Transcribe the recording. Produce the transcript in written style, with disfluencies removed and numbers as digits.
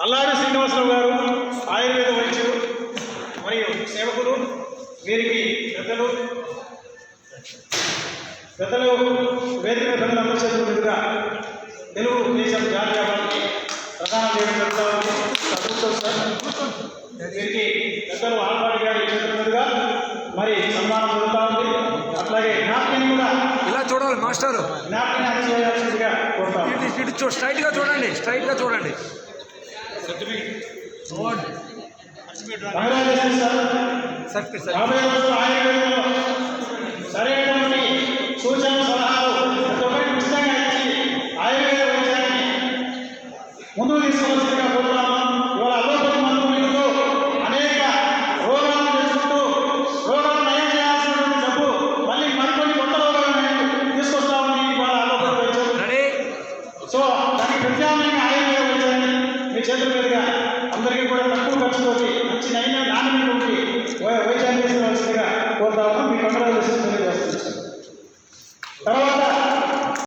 అల్లాడి శ్రీనివాసరావు గారు ఆయుర్వేద వైద్యులు మరియు సేవకులు. వీరికి పెద్దలు వేదిక పెద్దలు అందరి చేతుల మీదుగా తెలుగు దేశం జాతీయ అవార్డుకి ప్రదానం చేయడం జరుగుతుంది. సార్ వీరికి పెద్దలు ఆల్పాటి గారి చేతుల మీదుగా మరి సన్మానం జరుగుతూ ఉంది. అట్లాగే నాప్కిన్ కూడా ఇలా చూడాలి మాస్టర్, నాప్కిన్ అందజేయాల్సిందిగా కోరుతాం. ఇటు స్ట్రైట్గా చూడండి, స్ట్రైట్గా చూడండి. రాబోయే రోజుల్లో ఆయుర్వేదంలో సరైనటువంటి సూచనలు సలహాలు ఉచితంగా ఇచ్చి ఆయుర్వేద వైద్యాన్ని ముందుకు తీసుకోవాల్సిందిగా కోరుతున్నాము. ఇవాళ అలోపతి మందులతో అనేక రోగాలను తెచ్చుకుంటూ రోగాలు నయం చేయాల్సినటువంటి డబ్బు మళ్ళీ మరికొన్ని కొత్త రోగాలను తీసుకొస్తామని ఇవాళ అలోపతి వైద్యం. సో దానికి ప్రత్యామ్నాయంగా ఆయుర్వేద వైద్యాన్ని మీ చేతుల మీదుగా అందరికీ కూడా తక్కువ ఖర్చుతోటి మంచి నాణ్యమైనటువంటి వైద్యాన్ని తీసుకోవాల్సిందిగా కోరుతాము. మీ కంగ్రాచులేషన్స్ తెలియజేస్తున్నాం. తర్వాత